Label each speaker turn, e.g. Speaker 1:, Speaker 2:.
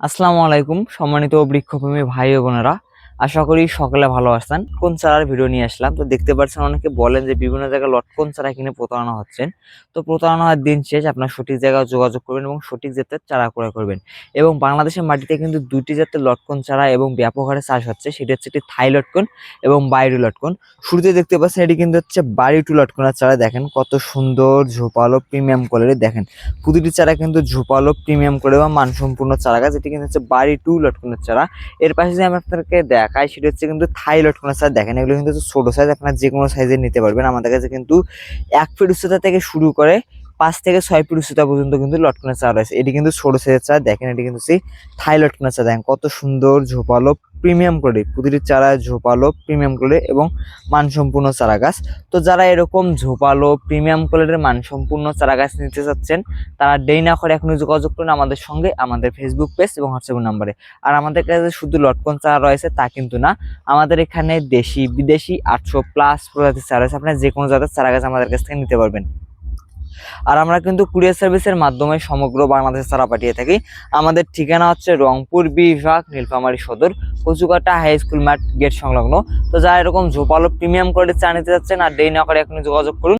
Speaker 1: আসসালামু আলাইকুম সম্মানিত বৃক্ষপ্রেমী ভাই ও বোনেরা, আশা করি সকলে ভালো আছেন। কোন চারার ভিডিও নিয়ে আসলাম তো দেখতে পাচ্ছেন, অনেকে বলেন যে বিভিন্ন জায়গায় লটকন চারা কিনে প্রতারণা হচ্ছেন। তো প্রতারণা হওয়ার দিন শেষ, আপনার সঠিক জায়গায় যোগাযোগ করবেন এবং সঠিক জাতের চারা ক্রয় করবেন। এবং বাংলাদেশের মাটিতে কিন্তু দুটি জাতের লটকন চারা এবং ব্যাপক হারে চাষ হচ্ছে, সেটি হচ্ছে একটি থাই লটকন এবং বাইরু লটকন। শুরুতে দেখতে পাচ্ছেন এটি কিন্তু হচ্ছে বাড়ি টু লটকনের চারা। দেখেন কত সুন্দর ঝোপালো প্রিমিয়াম কোয়ালিটি। দেখেন প্রতিটি চারা কিন্তু ঝোপালো প্রিমিয়াম করে বা মানসম্পূর্ণ চারা গাছ। এটি কিন্তু হচ্ছে বাড়ি টু লটকনের চারা। এর পাশে যে আমি আপনাদেরকে দেখাই সেটি হচ্ছে কিন্তু থাই লটকনের চারা। দেখেন এগুলো কিন্তু হচ্ছে ছোট সাইজ, আপনারা যে কোনো সাইজের নিতে পারবেন। আমাদের কাছে কিন্তু 1 ফিট উচ্চতা থেকে শুরু করে 5 থেকে 6 ফিট উচ্চতা পর্যন্ত কিন্তু লটকনের চারা রয়েছে। এটি কিন্তু ছোট সাইজের চারা। দেখেন এটি কিন্তু সেই থাই লটকনের চারা। দেখেন কত সুন্দর ঝোপালো প্রিমিয়াম করে, প্রতিটি চারা ঝোপালো প্রিমিয়াম করে এবং মানসম্পূর্ণ চারা গাছ। তো যারা এরকম ঝোপালো প্রিমিয়াম কোয়ালিটির মানসম্পূর্ণ চারা গাছ নিতে চাচ্ছেন, তারা দেরি না করে এখনই যোগাযোগ করুন আমাদের সঙ্গে, আমাদের ফেসবুক পেজ এবং হোয়াটসঅ্যাপ নাম্বারে। আর আমাদের কাছে শুধু লটকন চারা রয়েছে তা কিন্তু না, আমাদের এখানে দেশি বিদেশি 800+ প্রজাতির চারা রয়েছে। আপনারা যে কোনো জাতের চারা গাছ আমাদের কাছ থেকে নিতে পারবেন। আর আমরা কিন্তু কুরিয়ার সার্ভিসের মাধ্যমে সমগ্র বাংলাদেশে চারা পাঠিয়ে থাকি। আমাদের ঠিকানা হচ্ছে রংপুর বিভাগ, নীলফামারী সদর, কচুকাটা হাই স্কুল মাঠ গেট সংলগ্ন। তো যারা এরকম ঝোপালো প্রিমিয়াম কোয়ালিটির চা নিতে যাচ্ছেন, আর দেরি না করে এখনই যোগাযোগ করুন।